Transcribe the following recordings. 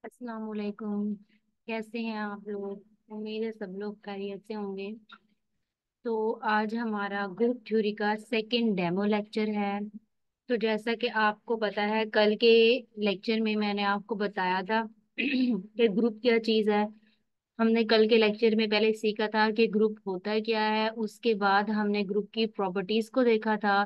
अस्सलाम वालेकुम। कैसे हैं आप लोग? उम्मीद है सब लोग खैरियत से होंगे। तो आज हमारा ग्रुप थ्योरी का सेकंड डेमो लेक्चर है। तो जैसा कि आपको पता है, कल के लेक्चर में मैंने आपको बताया था कि ग्रुप क्या चीज़ है। हमने कल के लेक्चर में पहले सीखा था कि ग्रुप होता क्या है। उसके बाद हमने ग्रुप की प्रॉपर्टीज को देखा था,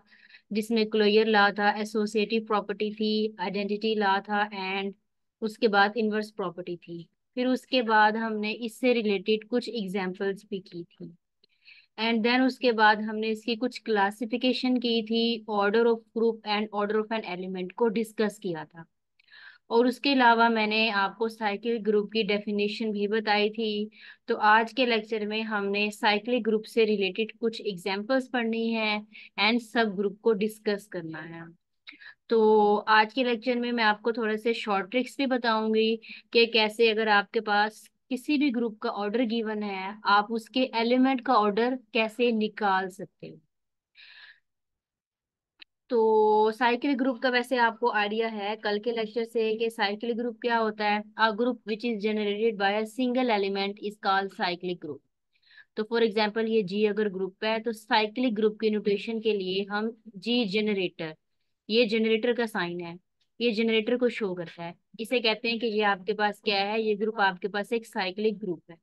जिसमें क्लोजर लॉ था, एसोसिएटिव प्रॉपर्टी थी, आइडेंटिटी लॉ था, एंड उसके बाद इनवर्स प्रॉपर्टी थी। फिर उसके बाद हमने इससे रिलेटेड कुछ एग्जांपल्स भी की थी। एंड देन उसके बाद हमने इसकी कुछ क्लासिफिकेशन की थी, order of group and order of an element को डिस्कस किया था। और उसके अलावा मैंने आपको साइक्लिक ग्रुप की डेफिनेशन भी बताई थी। तो आज के लेक्चर में हमने साइक्लिक ग्रुप से रिलेटेड कुछ एग्जांपल्स पढ़नी है एंड सब ग्रुप को डिस्कस करना है। तो आज के लेक्चर में मैं आपको थोड़े से शॉर्ट ट्रिक्स भी बताऊंगी कि कैसे, अगर आपके पास किसी भी ग्रुप का ऑर्डर गिवन है, आप उसके एलिमेंट का ऑर्डर कैसे निकाल सकते हो। तो साइकिल ग्रुप का वैसे आपको आइडिया है कल के लेक्चर से कि साइकिल ग्रुप क्या होता है। A group which is generated by a single element is called cyclic group. तो फॉर एग्जांपल ये जी अगर ग्रुप है, तो साइक्लिक ग्रुप के नोटेशन के लिए हम जी जनरेटर, ये जनरेटर का साइन है, ये जनरेटर को शो करता है। इसे कहते हैं कि ये आपके पास क्या है, ये ग्रुप आपके पास एक साइक्लिक ग्रुप है।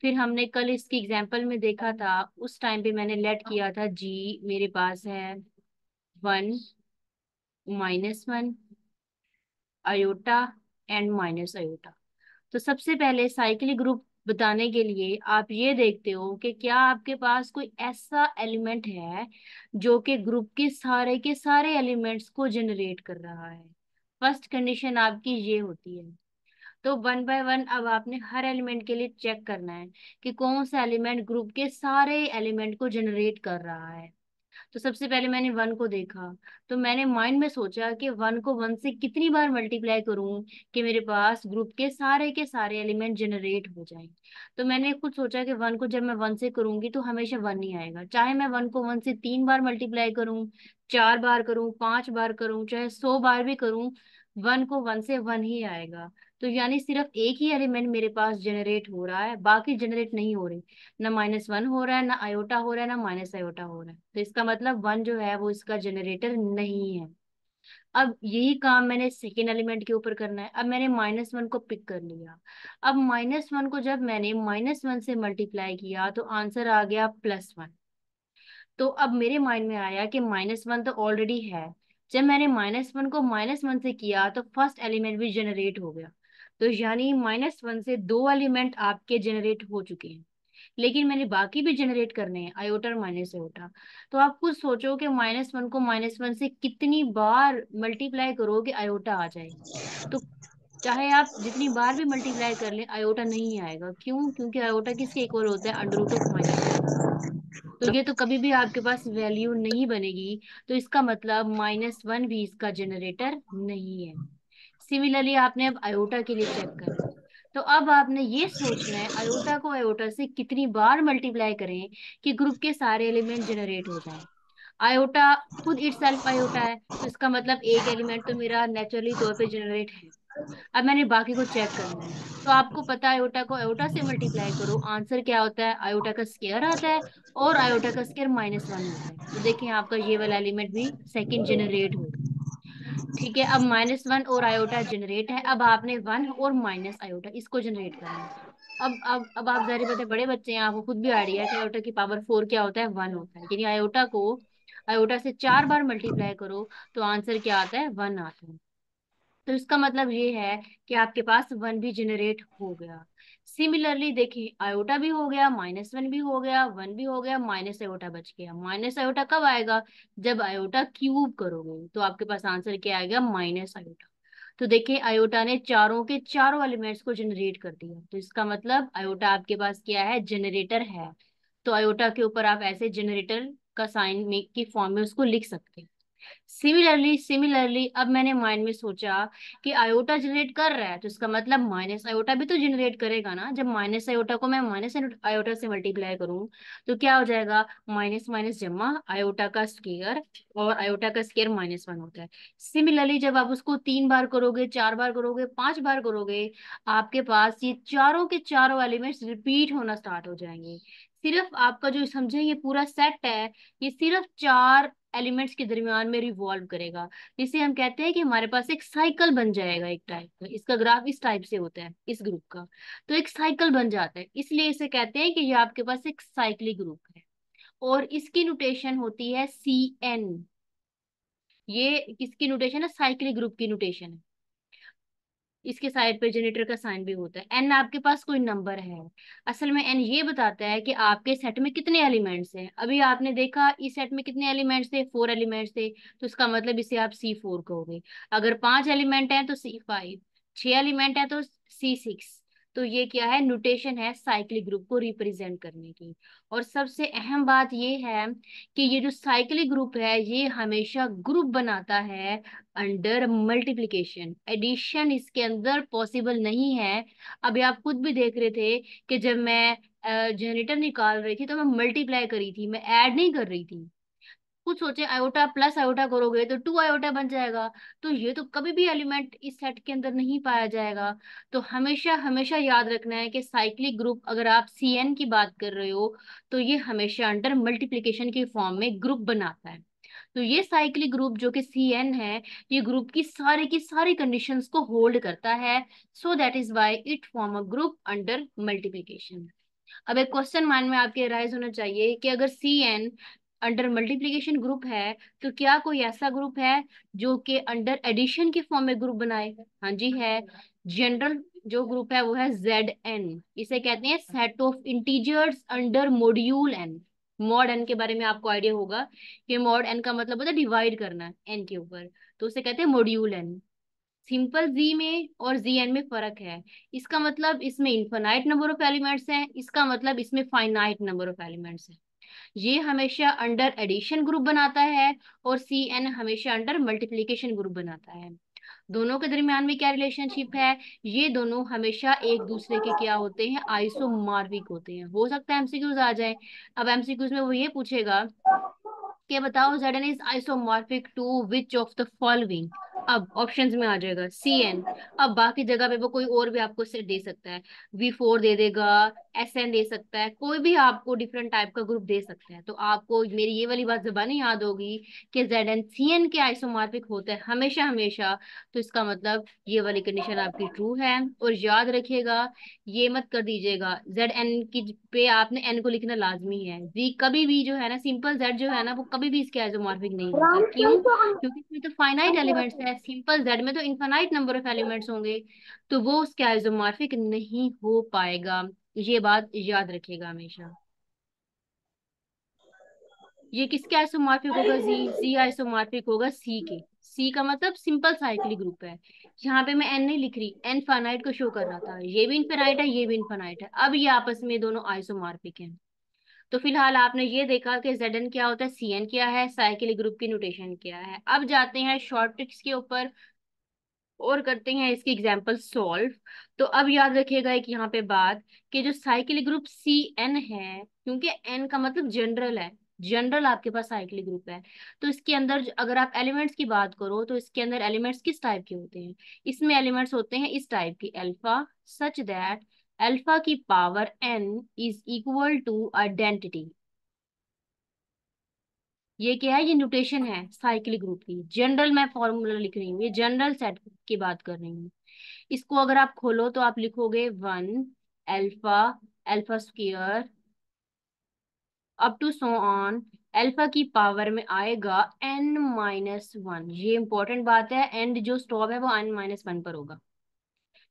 फिर हमने कल इसकी एग्जांपल में देखा था, उस टाइम पे मैंने लेट किया था जी मेरे पास है 1 -1 अयोटा एंड माइनस अयोटा। तो सबसे पहले साइक्लिक ग्रुप बताने के लिए आप ये देखते हो कि क्या आपके पास कोई ऐसा एलिमेंट है जो कि ग्रुप के सारे एलिमेंट्स को जनरेट कर रहा है। फर्स्ट कंडीशन आपकी ये होती है। तो वन बाय वन अब आपने हर एलिमेंट के लिए चेक करना है कि कौन सा एलिमेंट ग्रुप के सारे एलिमेंट को जनरेट कर रहा है। तो सबसे पहले मैंने वन को देखा, तो मैंने माइंड में सोचा कि वन को वन से कितनी बार मल्टीप्लाई करूं कि मेरे पास ग्रुप के सारे एलिमेंट जनरेट हो जाएं। तो मैंने खुद सोचा कि वन को जब मैं वन से करूंगी तो हमेशा वन ही आएगा, चाहे मैं वन को वन से 3 बार मल्टीप्लाई करूं, 4 बार करूं, 5 बार करूं, चाहे 100 बार भी करूं, वन को वन से वन ही आएगा। तो यानी सिर्फ एक ही एलिमेंट मेरे पास जनरेट हो रहा है, बाकी जनरेट नहीं हो रहे। ना -1 हो रहा है, ना आयोटा हो रहा है, ना माइनस आयोटा हो रहा है। तो इसका मतलब वन जो है वो इसका जनरेटर नहीं है। अब यही काम मैंने सेकेंड एलिमेंट के ऊपर करना है। अब मैंने -1 को पिक कर लिया। अब -1 को जब मैंने -1 से मल्टीप्लाई किया तो आंसर आ गया +1। तो अब मेरे माइंड में आया कि -1 तो ऑलरेडी है। जब मैंने -1 को -1 से किया तो फर्स्ट एलिमेंट भी जनरेट हो गया। तो यानी -1 से दो एलिमेंट आपके जनरेट हो चुके हैं। लेकिन मैंने बाकी भी जनरेट करने हैं, आयोटा और माइनस आयोटा। तो आप खुद सोचो कि -1 को -1 से कितनी बार मल्टीप्लाई करोगे आयोटा आ जाएगा। तो चाहे आप जितनी बार भी मल्टीप्लाई कर ले, आयोटा नहीं आएगा। क्यों? क्योंकि आयोटा किसके इक्वल होता है? √ऑफ माइनस के इक्वल। तो ये तो कभी भी आपके पास वैल्यू नहीं बनेगी। तो इसका मतलब -1 भी इसका जनरेटर नहीं है। सिमिलरली आपने अब आयोटा के लिए चेक करना है। तो अब आपने ये सोचना है आयोटा को आयोटा से कितनी बार मल्टीप्लाई करें कि ग्रुप के सारे एलिमेंट जनरेट हो जाएं। आयोटा खुद इट सेल्फ आयोटा है, तो इसका मतलब एक एलिमेंट तो मेरा नेचुरली तौर पे जनरेट है। अब मैंने बाकी को चेक करना है। तो आपको पता है आयोटा को आयोटा से मल्टीप्लाई करो, आंसर क्या होता है? आयोटा का स्क्वायर आता है, और आयोटा का स्क्वायर -1 होता है। तो देखिए आपका ये वाला एलिमेंट भी सेकंड जनरेट हो गया। ठीक है, अब -1 और आयोटा जनरेट है। अब आपने वन और माइनस आयोटा इसको जनरेट करना है। अब आप जारी बात है, बड़े बच्चे हैं, आपको खुद भी आइडिया है कि आयोटा की पावर 4 क्या होता है? 1 होता है। यानी आयोटा को आयोटा से 4 बार मल्टीप्लाई करो तो आंसर क्या आता है? 1 आता है। तो इसका मतलब ये है कि आपके पास वन भी जनरेट हो गया। सिमिलरली देखिए, आयोटा भी हो गया, -1 भी हो गया, वन भी हो गया, माइनस आयोटा बच गया। माइनस आयोटा कब आएगा? जब आयोटा क्यूब करोगे तो आपके पास आंसर क्या आएगा? Minus iota. तो देखिए आयोटा ने चारों के चारों एलिमेंट्स को जनरेट कर दिया। तो इसका मतलब आयोटा आपके पास क्या है? जनरेटर है। तो आयोटा के ऊपर आप ऐसे जनरेटर का साइन में की फॉर्म में उसको लिख सकते हैं। सिमिलरली सिमिलरली अब मैंने माइंड में सोचा कि आयोटा जनरेट कर रहा है, तो इसका मतलब माइनस आयोटा भी तो जनरेट करेगा ना। जब माइनस आयोटा को मैं माइनस आयोटा से मल्टीप्लाई करूं तो क्या हो जाएगा, माइनस माइनस जमा आयोटा का स्क्वायर, और आयोटा का स्क्वायर -1 होता है। सिमिलरली जब आप उसको 3 बार करोगे, 4 बार करोगे, 5 बार करोगे, आपके पास ये चारों के चारों एलिमेंट्स रिपीट होना स्टार्ट हो जाएंगे। सिर्फ आपका जो समझे ये पूरा सेट है, ये सिर्फ 4 एलिमेंट्स के दरमियान में रिवॉल्व करेगा, जिसे हम कहते हैं कि हमारे पास एक साइकिल बन जाएगा एक टाइप का। इसका ग्राफ इस टाइप से होता है इस ग्रुप का, तो एक साइकिल बन जाता है, इसलिए इसे कहते हैं कि ये आपके पास एक साइक्लिक ग्रुप है। और इसकी नोटेशन होती है CN। ये किसकी नोटेशन है, साइक्लिक ग्रुप की नोटेशन है। इसके साइड पे जनरेटर का साइन भी होता है। एन आपके पास कोई नंबर है, असल में एन ये बताता है कि आपके सेट में कितने एलिमेंट्स हैं। अभी आपने देखा इस सेट में कितने एलिमेंट्स थे, 4 एलिमेंट्स थे, तो इसका मतलब इसे आप C4 कहोगे। अगर 5 एलिमेंट हैं तो C5, 6 एलिमेंट है तो C6। तो ये क्या है, नोटेशन है साइक्लिक ग्रुप को रिप्रेजेंट करने की। और सबसे अहम बात ये है कि ये जो साइक्लिक ग्रुप है ये हमेशा ग्रुप बनाता है अंडर मल्टीप्लिकेशन। एडिशन इसके अंदर पॉसिबल नहीं है। अभी आप खुद भी देख रहे थे कि जब मैं जनरेटर निकाल रही थी तो मैं मल्टीप्लाई करी थी, मैं ऐड नहीं कर रही थी। कुछ सोचे आयोटा प्लस आयोटा करोगे तो 2 आयोटा बन जाएगा, तो ये तो कभी भी एलिमेंट इस सेट के अंदर नहीं पाया जाएगा। तो हमेशा हमेशा याद रखना है कि साइक्लिक ग्रुप अगर आप CN की बात कर रहे हो तो ये हमेशा अंडर मल्टीप्लिकेशन के फॉर्म में ग्रुप बनाता है। तो ये साइक्लिक ग्रुप जो कि CN है, ये ग्रुप की सारी कंडीशंस को होल्ड करता है। So that is why it form a group under multiplication. अब एक क्वेश्चन माइंड में आपके राइज होना चाहिए कि अगर CN अंडर मल्टीप्लिकेशन ग्रुप है तो क्या कोई ऐसा ग्रुप है जो कि अंडर एडिशन के फॉर्म में ग्रुप बनाए। हाँ जी है। जनरल जो ग्रुप है वो है ZN। इसे कहते हैं set of integers under module N। Mod n के बारे में आपको आइडिया होगा कि मॉड n का मतलब होता है डिवाइड करना n के ऊपर, तो उसे कहते हैं मॉड्यूल n। सिंपल जी में और ZN में फर्क है। इसका मतलब इसमें इनफाइनाइट नंबर ऑफ एलिमेंट्स हैं, इसका मतलब इसमें फाइनाइट नंबर ऑफ एलिमेंट्स हैं। ये हमेशा अंडर एडिशन ग्रुप बनाता है और CN हमेशा अंडर मल्टीप्लिकेशन ग्रुप बनाता है। दोनों के दरमियान में क्या रिलेशनशिप है, ये दोनों हमेशा एक दूसरे के क्या होते हैं, आइसोमॉर्फिक होते हैं। हो सकता है एमसीक्यूज आ जाए। अब एमसीक्यूज में वो ये पूछेगा कि बताओ ZN is isomorphic to which of the following. अब ऑप्शंस में आ जाएगा CN। अब बाकी जगह पे वो कोई और भी आपको सेट दे सकता है, V4 दे देगा, SN दे सकता है, कोई भी आपको डिफरेंट टाइप का ग्रुप दे सकता है। तो आपको मेरी ये वाली बात जुबानी याद होगी कि ZN CN के आइसोमॉर्फिक होता है हमेशा हमेशा। तो इसका मतलब ये वाली कंडीशन आपकी ट्रू है। और याद रखिएगा, ये मत कर दीजिएगा ZN की पे आपने N को लिखना लाजमी है। Z कभी भी जो है ना, सिंपल Z जो है ना वो कभी भी इसके आइसोमॉर्फिक नहीं होता। क्यों, क्योंकि इसमें तो फाइनाइट एलिमेंट्स है, सिंपल Z में तो इनफाइनाइट नंबर ऑफ एलिमेंट्स होंगे, तो वो उसके आइसोमॉर्फिक नहीं हो पाएगा। ये बात याद रखिएगा हमेशा। ये किसके आइसोमॉर्फिक होगा, Z आइसोमॉर्फिक होगा C के। C का मतलब सिंपल साइक्लिक ग्रुप है। यहाँ पे मैं N नहीं लिख रही, N फाइनाइट को शो कर रहा था, ये भी इनफाइनाइट है ये भी इनफाइनाइट है। अब ये आपस में दोनों आइसोमॉर्फिक हैं। तो फिलहाल आपने ये देखा कि ZN क्या होता है, CN क्या है, साइक्लिक ग्रुप की नोटेशन क्या है। अब जाते हैं शॉर्ट ट्रिक्स के ऊपर और करते हैं इसकी एग्जांपल सॉल्व। तो अब याद रखिएगा एक यहाँ पे बात, कि जो साइक्लिक ग्रुप CN है, क्योंकि N का मतलब जनरल है, जनरल आपके पास साइक्लिक ग्रुप है, तो इसके अंदर अगर आप एलिमेंट्स की बात करो तो इसके अंदर एलिमेंट्स किस टाइप के होते हैं, इसमें एलिमेंट्स होते हैं इस टाइप की, अल्फा, सच दैट अल्फा की power N is equal to identity. ये क्या है, ये नोटेशन है साइक्लिक ग्रुप की। जनरल मैं फॉर्मूला लिख रही हूँ, ये जनरल सेट की बात कर रही हूँ। इसको अगर आप खोलो तो आप लिखोगे 1 alpha, alpha square up to so on, alpha की पावर में आएगा N-1। ये इंपॉर्टेंट बात है, एंड जो स्टॉप है वो N-1 पर होगा।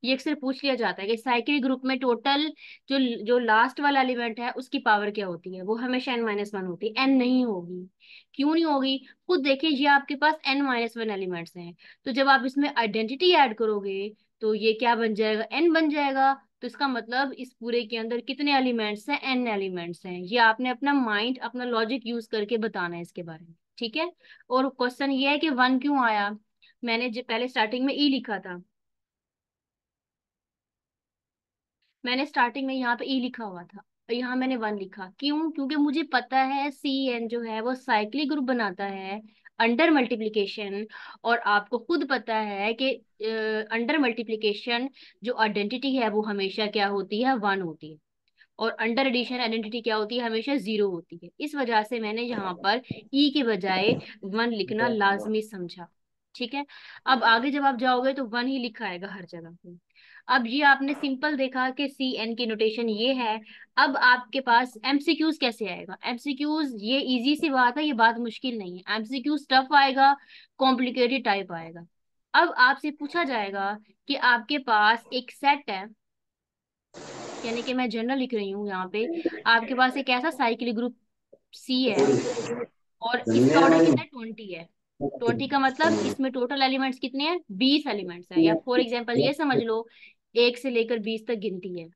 ये अक्सर पूछ लिया जाता है कि साइकिल ग्रुप में टोटल जो जो लास्ट वाला एलिमेंट है उसकी पावर क्या होती है, वो हमेशा N-1 होती है, N नहीं होगी। क्यों नहीं होगी, खुद देखिए, ये आपके पास N-1 एलिमेंट्स हैं, तो जब आप इसमें आइडेंटिटी ऐड करोगे तो ये क्या बन जाएगा, N बन जाएगा। तो इसका मतलब इस पूरे के अंदर कितने एलिमेंट्स हैं, N एलिमेंट्स हैं। ये आपने अपना माइंड अपना लॉजिक यूज करके बताना है इसके बारे में। ठीक है। और क्वेश्चन ये है कि वन क्यों आया। मैंने पहले स्टार्टिंग में ई लिखा था, मैंने स्टार्टिंग में यहाँ पे ई लिखा हुआ था, और यहाँ मैंने वन लिखा। क्यों? क्योंकि मुझे पता है सी एन जो है वो साइक्लिक ग्रुप बनाता है अंडर मल्टीप्लिकेशन। और आपको खुद पता है कि अंडर मल्टीप्लिकेशन जो आइडेंटिटी है वो हमेशा क्या होती है, वन होती है। और अंडर एडिशन आइडेंटिटी क्या होती है, हमेशा जीरो होती है। इस वजह से मैंने यहाँ पर ई के बजाय वन लिखना लाजमी समझा। ठीक है। अब आगे जब आप जाओगे तो वन ही लिखा आएगा हर जगह पे। अब ये आपने सिंपल देखा कि सी एन की नोटेशन ये है। अब आपके पास एमसीक्यूज कैसे आएगा। एमसीक्यूज ये इजी सी बात है, ये बात मुश्किल नहीं है। एमसीक्यूज टफ आएगा, कॉम्प्लिकेटेड टाइप आएगा। अब आपसे पूछा जाएगा कि आपके पास एक सेट है, यानी कि मैं जनरल लिख रही हूँ यहाँ पे। आपके पास एक ऐसा साइक्लिक ग्रुप सी है, और इसका ऑर्डर कितना है, 20 है। 20 का मतलब इसमें टोटल एलिमेंट्स कितने हैं, 20 एलिमेंट्स है। या फॉर एग्जांपल ये समझ लो, 1 से लेकर 20 तक गिनती है।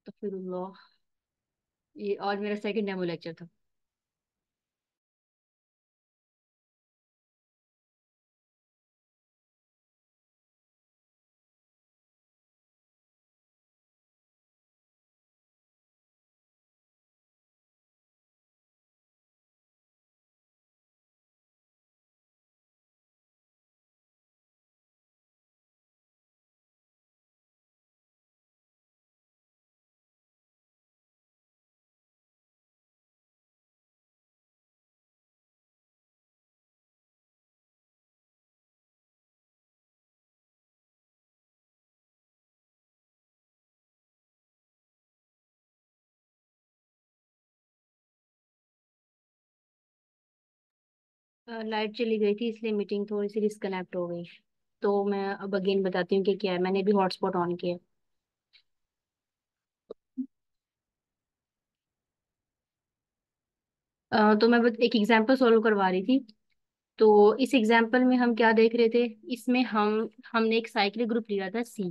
तो फिर लो, ये और मेरा सेकंड डेमो लेक्चर था। लाइट चली गई थी इसलिए मीटिंग थोड़ी सी डिस्कनेक्ट हो गई। तो मैं अब अगेन बताती हूँ कि क्या है। मैंने भी हॉटस्पॉट ऑन किया। तो मैं एक एग्जांपल सॉल्व करवा रही थी। तो इस एग्जाम्पल में हम क्या देख रहे थे, इसमें हमने एक साइक्लिक ग्रुप लिया था सी।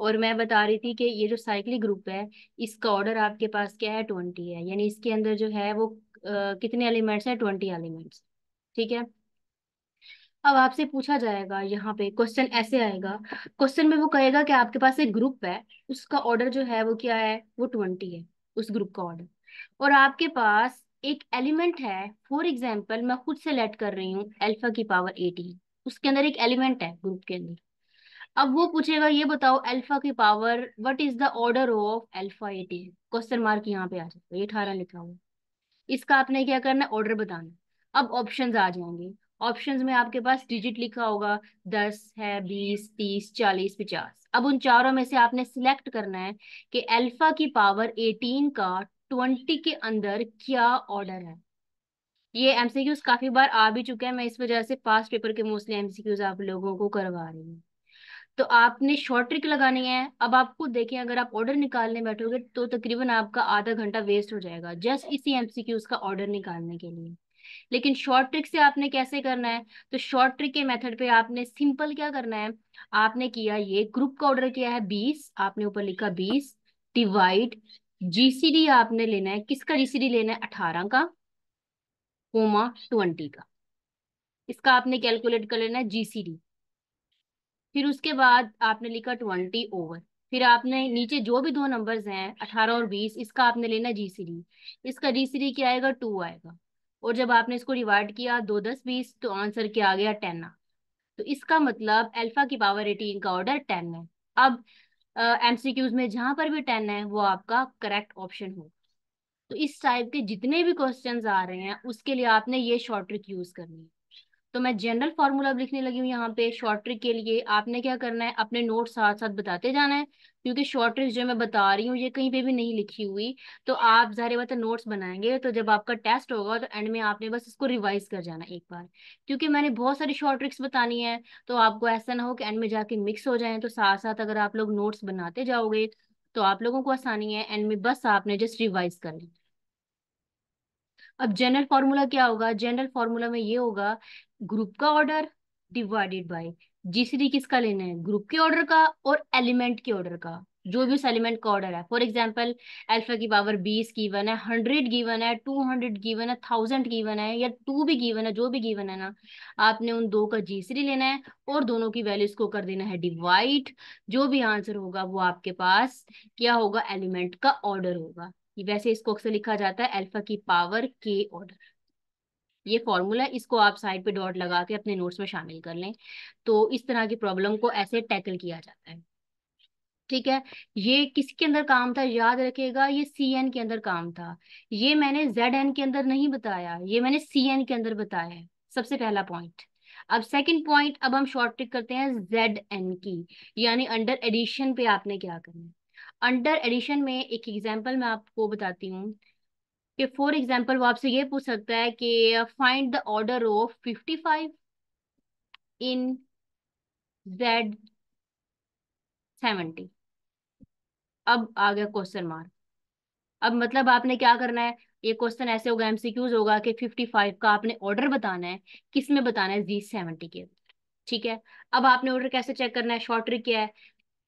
और मैं बता रही थी कि ये जो साइक्लिक ग्रुप है, इसका ऑर्डर आपके पास क्या है, 20 है। यानी इसके अंदर जो है वो कितने एलिमेंट्स हैं, 20 एलिमेंट्स। ठीक है। अब आपसे पूछा जाएगा, यहाँ पे क्वेश्चन ऐसे आएगा। क्वेश्चन में वो कहेगा कि आपके पास एक ग्रुप है, उसका ऑर्डर जो है वो क्या है, वो 20 है, उस ग्रुप का ऑर्डर। और आपके पास एक एलिमेंट है, फॉर एग्जाम्पल मैं खुद सेलेक्ट कर रही हूँ अल्फा की पावर 18। उसके अंदर एक एलिमेंट है ग्रुप के अंदर। अब वो पूछेगा ये बताओ अल्फा की power, what is the order of alpha 18। Question mark यहाँ पे आ जाएगा, ये 18 लिखा हुआ है। इसका आपने क्या करना है, ऑर्डर बताना। अब ऑप्शंस आ जाएंगे। ऑप्शंस में आपके पास डिजिट लिखा होगा, 10 है, 20, 30, 40, 50। अब उन चारों में से आपने सिलेक्ट करना है कि अल्फा की पावर 18 का 20 के अंदर क्या ऑर्डर है। ये एमसीक्यूज काफी बार आ भी चुके हैं, मैं इस वजह से पास्ट पेपर के मोस्टली एमसीक्यूज आप लोगों को करवा रही हूँ। तो आपने शॉर्ट ट्रिक लगानी है। अब आप खुद देखें, अगर आप ऑर्डर निकालने बैठोगे तो तकरीबन आपका आधा घंटा वेस्ट हो जाएगा जस्ट इसी एमसीक्यूज का ऑर्डर निकालने के लिए। लेकिन शॉर्ट ट्रिक से आपने कैसे करना है, तो शॉर्ट ट्रिक के मेथड पे आपने सिंपल क्या करना है। आपने किया, ये ग्रुप का ऑर्डर किया है 20, आपने ऊपर लिखा 20 डिवाइड, जीसीडी आपने लेना है, किसका जीसीडी लेना है, 18 का, कोमा 20 का। इसका आपने कैलकुलेट कर लेना है जीसीडी। फिर उसके बाद आपने लिखा 20 ओवर, फिर आपने नीचे जो भी दो नंबर्स हैं 18 और 20, इसका आपने लेना जीसीडी। इसका जीसीडी क्या आएगा, 2 आएगा। और जब आपने इसको डिवाइड किया, 2 10 20, तो आंसर क्या आ गया, 10। तो इसका मतलब अल्फा की पावर 18 का ऑर्डर 10 है। अब एमसीक्यूज में जहां पर भी 10 है वो आपका करेक्ट ऑप्शन हो। तो इस टाइप के जितने भी क्वेश्चंस आ रहे हैं उसके लिए आपने ये शॉर्ट ट्रिक यूज करनी है। तो मैं जनरल फॉर्मूला अब लिखने लगी हूँ यहाँ पे शॉर्ट ट्रिक के लिए। आपने क्या करना है, अपने नोट साथ साथ बताते जाना है, क्योंकि शॉर्ट ट्रिक जो मैं बता रही हूँ ये कहीं पे भी नहीं लिखी हुई। तो आप जाहिर बात है नोट्स बनाएंगे, तो जब आपका टेस्ट होगा तो एंड में आपने बस इसको रिवाइज कर जाना एक बार। क्योंकि मैंने बहुत सारी शॉर्ट ट्रिक्स बतानी है, तो आपको ऐसा ना हो कि एंड में जाके मिक्स हो जाए। तो साथ साथ अगर आप लोग नोट्स बनाते जाओगे तो आप लोगों को आसानी है, एंड में बस आपने जस्ट रिवाइज कर लेना। अब जनरल फॉर्मूला क्या होगा, जनरल फॉर्मूला में ये होगा, ग्रुप का ऑर्डर डिवाइडेड बाय जीसीडी, किसका लेना है, ग्रुप के ऑर्डर का और एलिमेंट के ऑर्डर का। जो भी उस एलिमेंट का ऑर्डर है। फॉर एग्जाम्पल अल्फा की पावर 20 गिवन है, 100 गिवन है, 200 गिवन है, 1000 गिवन है, या 2 भी गिवन है, जो भी गिवन है ना, आपने उन दो का जीसीडी लेना है और दोनों की वैल्यूज को कर देना है डिवाइड। जो भी आंसर होगा वो आपके पास क्या होगा, एलिमेंट का ऑर्डर होगा। वैसे इसको अक्सर लिखा जाता है अल्फा की पावर के ऑर्डर। ये फॉर्मूला, इसको आप साइड पे डॉट लगा के अपने नोट्स में शामिल कर लें। तो इस तरह की प्रॉब्लम को ऐसे टैकल किया जाता है। ठीक है। ये किसके अंदर काम था, याद रखिएगा, ये सी एन के अंदर काम था। ये मैंने जेड एन के अंदर नहीं बताया, ये मैंने सी एन के अंदर बताया है। सबसे पहला पॉइंट। अब सेकंड पॉइंट, अब हम शॉर्ट ट्रिक करते हैं जेड एन की, यानी अंडर एडिशन पे आपने क्या करना है। अंडर एडिशन में एक एग्जांपल मैं आपको बताती हूँ कि फॉर एग्जांपल वो आपसे ये पूछ सकता है कि find the order of 55 in Z 70। अब आ गया क्वेश्चन मार्क। अब मतलब आपने क्या करना है, ये क्वेश्चन ऐसे होगा, एमसीक्यूज होगा कि 55 का आपने ऑर्डर बताना है, किस में बताना है, जी 70 के। ठीक है। अब आपने ऑर्डर कैसे चेक करना है, शॉर्ट ट्रिक क्या है,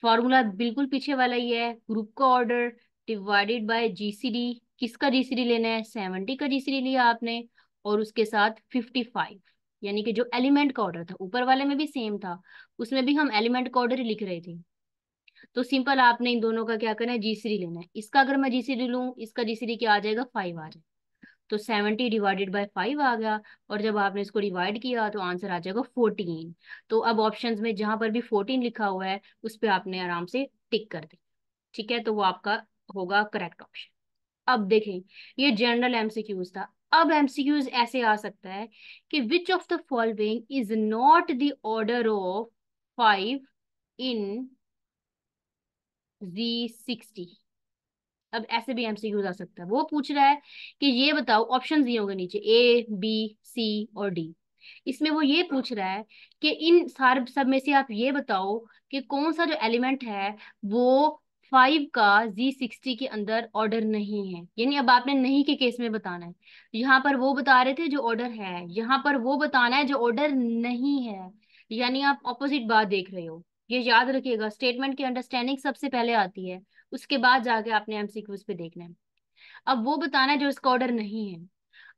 फॉर्मूला बिल्कुल पीछे वाला ही है, ग्रुप का ऑर्डर डिवाइडेड बाय जीसीडी। किसका जीसीडी लेना है, 70 का जीसीडी लिया आपने, और उसके साथ 55, यानी कि जो एलिमेंट का ऑर्डर था, ऊपर वाले में भी सेम था, उसमें भी हम एलिमेंट का ऑर्डर ही लिख रहे थे। तो सिंपल आपने इन दोनों का क्या करना है, जीसीडी लेना है। इसका अगर मैं जीसीडी लूं, इसका जीसीडी क्या आ जाएगा, 5 आ जाएगा। तो 70 डिवाइडेड बाय 5 आ गया, और जब आपने इसको डिवाइड किया तो आंसर आ जाएगा 14। तो अब ऑप्शंस में जहां पर भी 14 लिखा हुआ है उस पे आपने आराम से टिक कर दे। ठीक है, तो वो आपका होगा करेक्ट ऑप्शन। अब देखें, ये जनरल एमसीक्यूज था। अब एमसीक्यूज ऐसे आ सकता है कि विच of the following is not the order of 5 in Z60। अब ऐसे भी एमसीक्यूज आ सकता है, वो पूछ रहा है कि ये बताओ, ऑप्शन दिए होंगे नीचे ए बी सी और डी। इसमें वो ये पूछ रहा है कि इन सारे सब में से आप ये बताओ कि कौन सा जो एलिमेंट है वो 5 का Z60 के अंदर ऑर्डर नहीं है। यानी अब आपने नहीं के केस में बताना है। यहाँ पर वो बता रहे थे जो ऑर्डर है, यहाँ पर वो बताना है जो ऑर्डर नहीं है। यानी आप ऑपोजिट बात देख रहे हो। ये याद रखिएगा, स्टेटमेंट की अंडरस्टैंडिंग सबसे पहले आती है, उसके बाद जाके आपने एमसीक्यूज पे देखना है। अब वो बताना है जो इसका ऑर्डर नहीं है।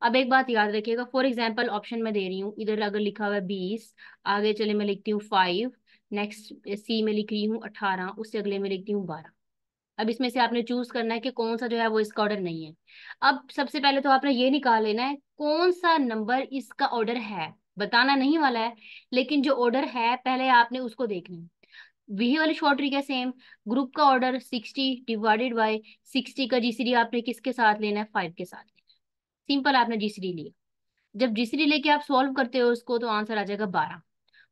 अब एक बात याद रखिएगा, फॉर एग्जाम्पल ऑप्शन में दे रही हूँ, इधर अगर लिखा हुआ है 20, आगे चले मैं लिखती हूँ 5, नेक्स्ट सी में लिख रही हूँ 18, उससे अगले में लिखती हूँ 12। अब इसमें से आपने चूज करना है कि कौन सा जो है वो इसका ऑर्डर नहीं है। अब सबसे पहले तो आपने ये निकाल लेना है कौन सा नंबर इसका ऑर्डर है, बताना नहीं वाला है, लेकिन जो ऑर्डर है पहले आपने उसको देखना है। वही वाली शॉर्ट ट्रिक है सेम, ग्रुप का ऑर्डर 60 डिवाइडेड बाय 60 का जीसीडी आपने किसके साथ लेना है, 5 के साथ लेना है। सिंपल, आपने जीसीडी लिया। जब जीसीडी लेके आप सॉल्व करते हो उसको तो आंसर आ जाएगा 12।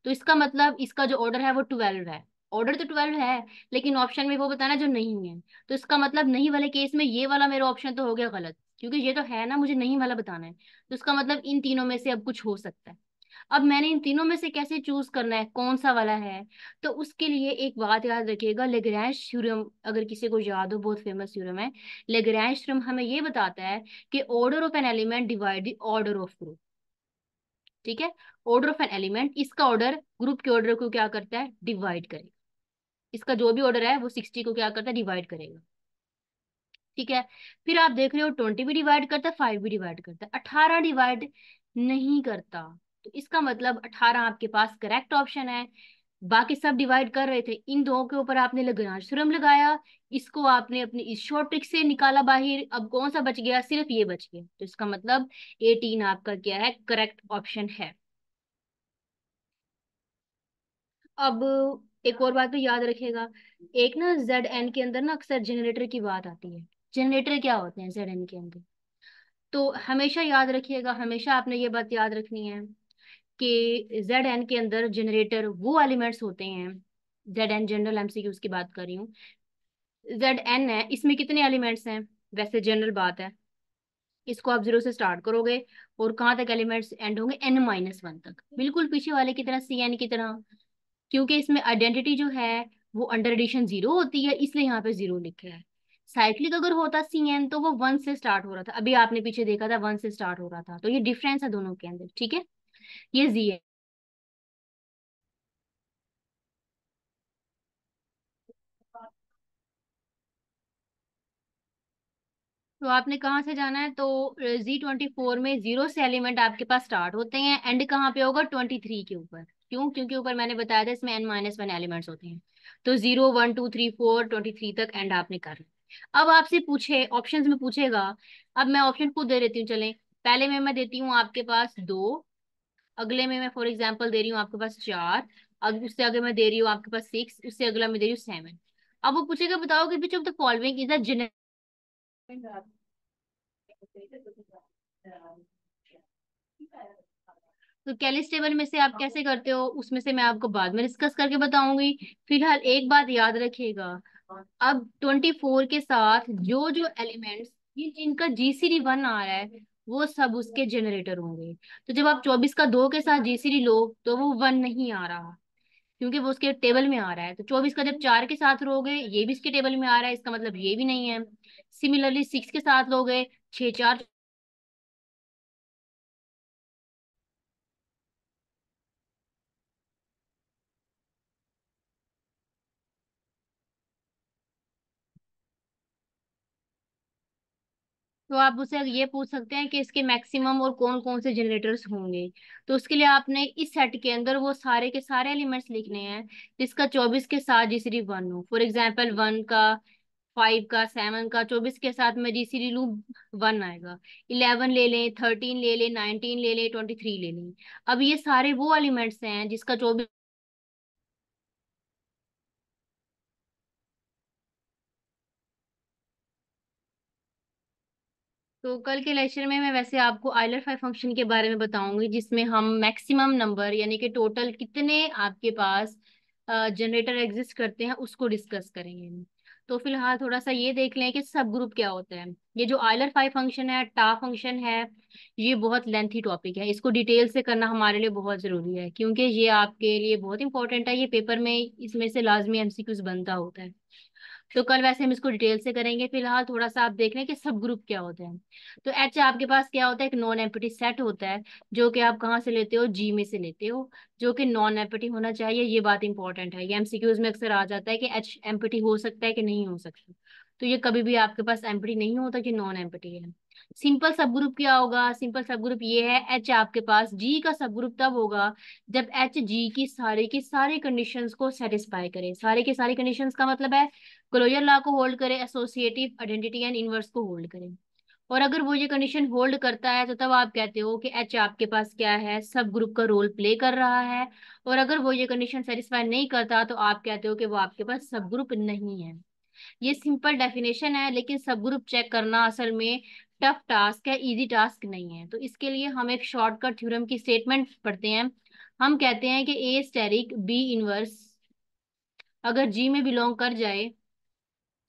तो इसका मतलब इसका जो ऑर्डर है वो 12 है। ऑर्डर तो 12 है, लेकिन ऑप्शन में वो बताना जो नहीं है। तो इसका मतलब नहीं वाले केस में ये वाला मेरा ऑप्शन तो हो गया गलत, क्योंकि ये तो है ना, मुझे नहीं वाला बताना है। तो इसका मतलब इन तीनों में से अब कुछ हो सकता है। अब मैंने इन तीनों में से कैसे चूज करना है कौन सा वाला है, तो उसके लिए एक बात याद रखिएगा, लेग्रांज थ्योरम, अगर किसी को याद हो, बहुत फेमस थ्योरम है। लेग्रांज थ्योरम हमें ये बताता है कि order of an element divide the order of group. ठीक है। ऑर्डर ऑफ एन एलिमेंट, इसका ऑर्डर ग्रुप के ऑर्डर को क्या करता है, डिवाइड करेगा। इसका जो भी ऑर्डर है वो 60 को क्या करता है, डिवाइड करेगा। ठीक है। फिर आप देख रहे हो 20 भी डिवाइड करता है, 5 भी डिवाइड करता है, 18 डिवाइड नहीं करता। तो इसका मतलब 18 आपके पास करेक्ट ऑप्शन है। बाकी सब डिवाइड कर रहे थे, इन दो के ऊपर आपने लाग्रांज थ्योरम लगाया, इसको आपने अपनी इस शॉर्ट ट्रिक से निकाला बाहर। अब कौन सा बच गया, सिर्फ ये बच गया। तो इसका मतलब 18 आपका क्या है, करेक्ट ऑप्शन है। अब एक और बात भी याद रखिएगा, एक ना जेड एन के अंदर ना अक्सर जनरेटर की बात आती है। जनरेटर क्या होते हैं जेड एन के अंदर, तो हमेशा याद रखिएगा, हमेशा आपने ये बात याद रखनी है कि जेड एन के अंदर जनरेटर वो एलिमेंट्स होते हैं। जेड एन जनरल एमसीक्यूज की बात कर रही हूँ। जेड एन है, इसमें कितने एलिमेंट्स हैं, वैसे जनरल बात है, इसको आप 0 से स्टार्ट करोगे और कहाँ तक एलिमेंट्स एंड होंगे, n-1 तक, बिल्कुल पीछे वाले की तरह, सी एन की तरह। क्योंकि इसमें आइडेंटिटी जो है वो अंडर एडिशन 0 होती है, इसलिए यहाँ पे 0 लिखा है। साइक्लिक अगर होता सी एन तो वो 1 से स्टार्ट हो रहा था, अभी आपने पीछे देखा था 1 से स्टार्ट हो रहा था, तो ये डिफरेंस है दोनों के अंदर। ठीक है, ये जी है। तो आपने कहाँ से जाना है, तो Z24 में जीरो से एलिमेंट आपके पास स्टार्ट होते हैं, एंड कहाँ पे होगा 23 के ऊपर। क्यों? क्योंकि ऊपर मैंने बताया था इसमें n-1 एलिमेंट्स होते हैं। तो 0 1 2 3 4 23 तक एंड आपने कर लिया। अब आपसे पूछे, ऑप्शंस में पूछेगा। अब मैं ऑप्शन खुद दे देती हूँ, चलें। पहले में मैं देती हूँ आपके पास 2, अगले में मैं फॉर एग्जाम्पल दे रही हूँ आपके पास 4, अब उससे आगे मैं दे रही हूँ आपके पास 6, उससे अगला मैं दे रही हूँ 7। अब वो पूछेगा बताओ कि विच of the following is a generic. तो कैलिस टेबल में से आप कैसे करते हो, उसमें से मैं आपको बाद में डिस्कस करके बताऊंगी। फिलहाल एक बात याद रखिएगा। अब 24 के साथ जो जो एलिमेंट्स जिनका GCD 1 आ रहा है, वो सब उसके जनरेटर होंगे। तो जब आप 24 का 2 के साथ GCD लो तो वो 1 नहीं आ रहा, क्योंकि वो उसके टेबल में आ रहा है। तो 24 का जब 4 के साथ लोगे, ये भी इसके टेबल में आ रहा है, इसका मतलब ये भी नहीं है। सिमिलरली 6 के साथ लोगे, 6 4। तो आप उससे ये पूछ सकते हैं कि इसके मैक्सिमम और कौन कौन से जनरेटर्स होंगे। तो उसके लिए आपने इस सेट के अंदर वो सारे के सारे एलिमेंट्स लिखने हैं जिसका 24 के साथ GCD 1 हो। फॉर एग्जाम्पल 1 का, 5 का, 7 का, 24 के साथ में GCD लूँ, 1 आएगा। 11 ले लें, 13 ले लें, 19 ले लें, 23 ले लें। अब ये सारे वो एलिमेंट्स हैं जिसका 24। तो कल के लेक्चर में मैं वैसे आपको आइलर फाइव फंक्शन के बारे में बताऊंगी, जिसमें हम मैक्सिमम नंबर यानी कि टोटल कितने आपके पास जनरेटर एग्जिस्ट करते हैं उसको डिस्कस करेंगे। तो फिलहाल थोड़ा सा ये देख लें कि सब ग्रुप क्या होता है। ये जो आइलर फाइव फंक्शन है, टा फंक्शन है, ये बहुत लेंथी टॉपिक है। इसको डिटेल से करना हमारे लिए बहुत जरूरी है, क्योंकि ये आपके लिए बहुत इंपॉर्टेंट है। ये पेपर में इसमें से लाजमी MCQs बनता होता है। तो कल वैसे हम इसको डिटेल से करेंगे। फिलहाल थोड़ा सा आप देख लें कि सब ग्रुप क्या होते हैं। तो एच आपके पास क्या होता है, एक नॉन एम्प्टी सेट होता है, जो कि आप कहाँ से लेते हो, जी में से लेते हो, जो कि नॉन एम्प्टी होना चाहिए। ये बात इंपॉर्टेंट है, ये MCQs में अक्सर आ जाता है कि एच एम्प्टी हो सकता है कि नहीं हो सकता। तो ये कभी भी आपके पास एम्प्टी नहीं होता कि नॉन एम्प्टी है। सिंपल सब ग्रुप क्या होगा, सिंपल सब ग्रुप ये है, एच आपके पास जी का सब ग्रुप तब होगा जब एच जी की सारी कंडीशंस को सेटिस्फाई करे। सारे की सारी कंडीशंस का मतलब है क्लोजर लॉ को होल्ड करे, एसोसिएटिव आइडेंटिटी एंड इनवर्स को होल्ड करे। और अगर वो ये कंडीशन होल्ड करता है तो तब आप कहते हो कि एच आपके पास क्या है, सब ग्रुप का रोल प्ले कर रहा है। और अगर वो ये कंडीशन सेटिस्फाई नहीं करता तो आप कहते हो कि वो आपके पास सब ग्रुप नहीं है। ये सिंपल डेफिनेशन है, लेकिन सब ग्रुप चेक करना असल में टफ टास्क है, इजी टास्क नहीं है। तो इसके लिए हम एक शॉर्टकट थ्योरम की स्टेटमेंट पढ़ते हैं। हम कहते हैं कि ए स्टेरिक बी इनवर्स अगर जी में बिलोंग कर जाए,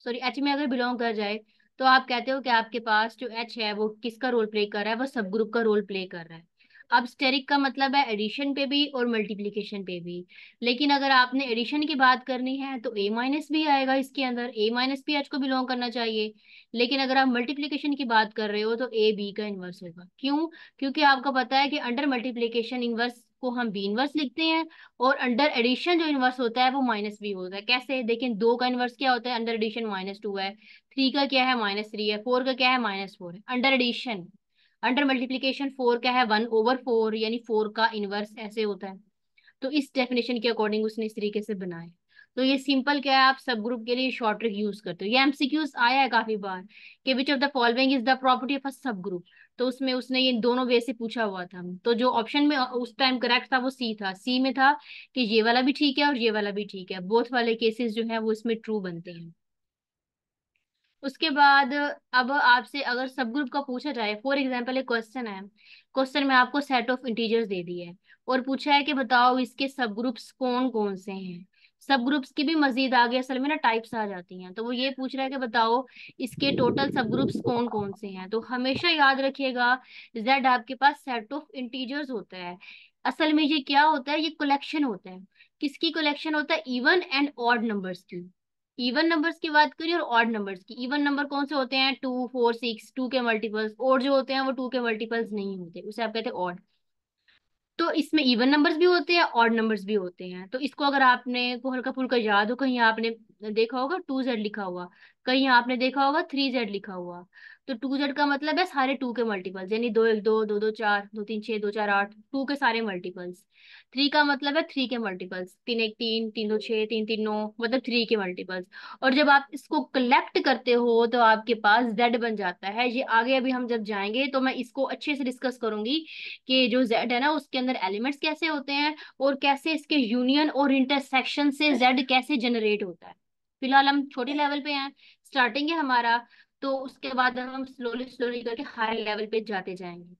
सॉरी एच में अगर बिलोंग कर जाए, तो आप कहते हो कि आपके पास जो एच है वो किसका रोल प्ले कर रहा है, वो सब ग्रुप का रोल प्ले कर रहा है। अब स्टेरिक का मतलब है एडिशन पे भी और मल्टीप्लिकेशन पे भी। लेकिन अगर आपने एडिशन की बात करनी है तो ए माइनस भी आएगा इसके अंदर, ए माइनस भी एच को बिलोंग करना चाहिए। लेकिन अगर आप मल्टीप्लिकेशन की बात कर रहे हो तो ए बी का इनवर्स होगा। क्यों? क्योंकि आपको पता है कि अंडर मल्टीप्लिकेशन इनवर्स को हम बी इनवर्स लिखते हैं, और अंडर एडिशन जो इनवर्स होता है वो माइनस भी होता है। कैसे देखें, 2 का इनवर्स क्या होता है, अंडर एडिशन -2 है, 3 का क्या है -3 है, 4 का क्या है -4 है, अंडर एडिशन। अंडर मल्टीप्लीकेशन 4 क्या है, 1/4 यानी 4 का इनवर्स ऐसे होता है। तो इस डेफिनेशन के अकॉर्डिंग उसने इस तरीके से बनाया। तो ये सिंपल क्या है, आप सब ग्रुप के लिए शॉर्ट ट्रिक यूज करते हो। ये MCQs आया है काफी बार कि विच of the following is the property of a सब ग्रुप। तो उसमें उसने ये दोनों वे से पूछा हुआ था। तो जो ऑप्शन में उस टाइम करेक्ट था वो सी था, सी में था कि ये वाला भी ठीक है और ये वाला भी ठीक है, बोथ वाले केसेस जो है वो इसमें ट्रू बनते हैं। उसके बाद अब आपसे अगर सब ग्रुप का पूछा जाए, फॉर एग्जाम्पल एक क्वेश्चन है, क्वेश्चन में आपको सेट ऑफ इंटीजर्स दे दिए है और पूछा है कि बताओ इसके सब ग्रुप्स कौन कौन से हैं। सब ग्रुप्स की भी मजीद आगे असल में ना टाइप्स आ जाती हैं। तो वो ये पूछ रहा है कि बताओ इसके टोटल सब ग्रुप्स कौन कौन से हैं। तो हमेशा याद रखिएगा, जेड आपके पास सेट ऑफ इंटीजर्स होता है। असल में ये क्या होता है, ये कलेक्शन होता है। किसकी कलेक्शन होता है, इवन एंड ऑड नंबर्स की। इवन नंबर्स की बात करिए और ऑड नंबर्स की। इवन नंबर कौन से होते हैं, 2 4 6, 2 के मल्टीपल्स। ऑड जो होते हैं वो 2 के मल्टीपल्स नहीं होते, उसे आप कहते हैं ऑड। तो इसमें इवन नंबर्स भी होते हैं, ऑड नंबर्स भी होते हैं। तो इसको अगर आपने को हल्का फुल्का याद हो, कहीं आपने देखा होगा 2Z लिखा हुआ, कहीं आपने देखा होगा 3Z लिखा हुआ। तो 2z का मतलब है सारे टू के मल्टीपल्स, यानी 2 1 2, 2 2 4, 2 3 6, 2 4 8, टू के सारे मल्टीपल्स। 3 का मतलब है 3 के मल्टीपल्स, 3 1 3, 3 2 6, 3 3 9, मतलब 3 के मल्टीपल्स। और जब आप इसको कलेक्ट करते हो तो आपके पास z बन जाता है। ये आगे अभी हम जब जाएंगे तो मैं इसको अच्छे से डिस्कस करूंगी कि जो z है ना उसके अंदर एलिमेंट्स कैसे होते हैं, और कैसे इसके यूनियन और इंटरसेक्शन से z कैसे जनरेट होता है। फिलहाल हम छोटे लेवल पे हैं, स्टार्टिंग है हमारा, तो उसके बाद हम स्लोली स्लोली करके हाई लेवल पे जाते जाएंगे।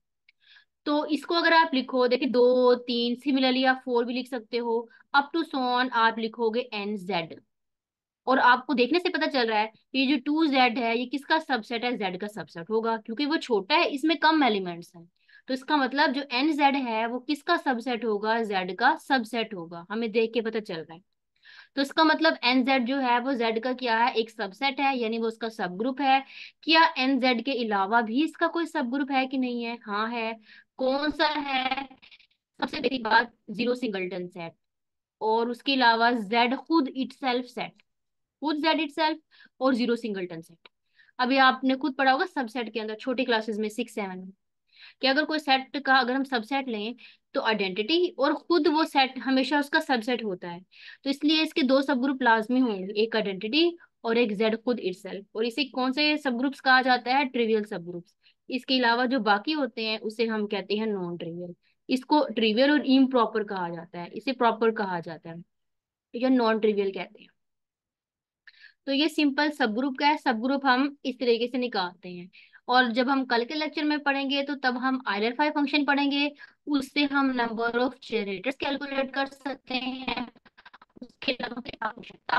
तो इसको अगर आप लिखो, देखिए 2 3, सिमिलरली आप 4 भी लिख सकते हो, अप टू सो ऑन आप लिखोगे एन जेड। और आपको देखने से पता चल रहा है ये जो 2z है ये किसका सबसेट है, z का सबसेट होगा, क्योंकि वो छोटा है, इसमें कम एलिमेंट्स हैं। तो इसका मतलब जो एन जेड है वो किसका सबसेट होगा, z का सबसेट होगा, हमें देख के पता चल रहा है। तो इसका मतलब एन जेड जो है वो जेड का क्या है, एक सबसेट है, यानी वो उसका सब ग्रुप है। क्या एन जेड के अलावा भी इसका कोई सब ग्रुप है कि नहीं है, हाँ है। कौन सा है, सबसे पहली बात जीरो सिंगलटन सेट, और उसके अलावा जेड खुद इटसेल्फ सेट, खुद जेड इटसेल्फ, और जीरो सिंगलटन सेट। अभी आपने खुद पढ़ा होगा सबसेट के अंदर छोटी क्लासेस में 6 7 में, कि अगर कोई सेट का अगर हम सबसेट लें तो आइडेंटिटी और खुद वो सेट हमेशा उसका सबसेट होता है। तो इसलिए इसके दो सब ग्रुप लाजमी होंगे, एक आइडेंटिटी और एक जेड खुद इटसेल्फ। और इसे कौन से सब ग्रुप्स कहा जाता है, ट्रिवियल सब ग्रुप्स। इसके अलावा जो बाकी होते हैं उसे हम कहते हैं नॉन ट्रिवियल। इसको ट्रिवियल और इम्प्रॉपर कहा जाता है, इसे प्रॉपर कहा जाता है, या नॉन ट्रिवियल कहते हैं। तो ये सिंपल सब ग्रुप का है, सब ग्रुप हम इस तरीके से निकालते हैं। और जब हम कल के लेक्चर में पढ़ेंगे तो तब हम आइलर फाई फंक्शन पढ़ेंगे, उससे हम नंबर ऑफ जनरेटर्स कैलकुलेट कर सकते हैं। उसके अलावा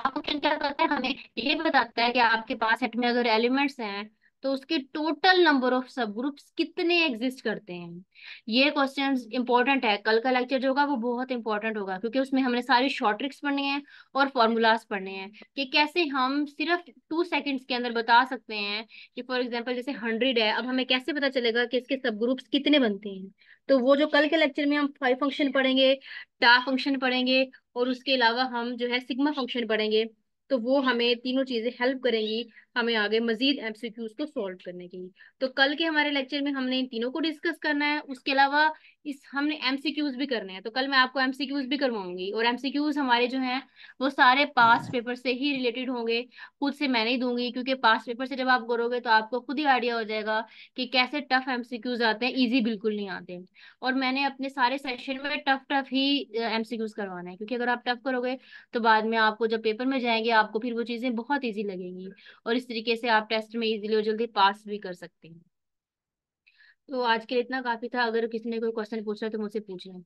फंक्शन क्या करता है, हमें ये बताता है कि आपके पास सेट में अगर एलिमेंट्स हैं तो उसके टोटल नंबर ऑफ सब ग्रुप्स कितने एग्जिस्ट करते हैं। ये क्वेश्चंस इंपॉर्टेंट है, कल का लेक्चर जो होगा वो बहुत इंपॉर्टेंट होगा, क्योंकि उसमें हमने सारी शॉर्ट ट्रिक्स पढ़नी है और फॉर्मूलाज पढ़ने हैं, कि कैसे हम सिर्फ 2 सेकंड्स के अंदर बता सकते हैं कि फॉर एग्जांपल जैसे 100 है, अब हमें कैसे पता चलेगा कि इसके सब ग्रुप्स कितने बनते हैं। तो वो जो कल के लेक्चर में हम फाइव फंक्शन पढ़ेंगे, टा फंक्शन पढ़ेंगे, और उसके अलावा हम जो है सिग्मा फंक्शन पढ़ेंगे, तो वो हमें तीनों चीजें हेल्प करेंगी हमें आगे मजीद एमसीक्यूज को सॉल्व करने की। तो कल के हमारे लेक्चर में हमने इन तीनों को डिस्कस करना है, उसके अलावा इस हमने एमसीक्यूज भी करने हैं। तो कल मैं आपको एमसीक्यूज भी करवाऊंगी, और एमसीक्यूज हमारे जो हैं वो सारे पास्ट पेपर से ही रिलेटेड होंगे, खुद से मैं नहीं दूंगी, क्योंकि पास्ट पेपर से जब आप करोगे तो आपको खुद ही आइडिया हो जाएगा कि कैसे टफ एमसीक्यूज आते हैं, इजी बिल्कुल नहीं आते। और मैंने अपने सारे सेशन में टफ टफ ही एमसीक्यूज करवाना है, क्योंकि अगर आप टफ करोगे तो बाद में आपको जब पेपर में जाएंगे आपको फिर वो चीजें बहुत इजी लगेंगी, और इस तरीके से आप टेस्ट में इजीली और जल्दी पास भी कर सकते हैं। तो आज के लिए इतना काफी था, अगर किसी ने कोई क्वेश्चन पूछना है तो मुझसे पूछ लें।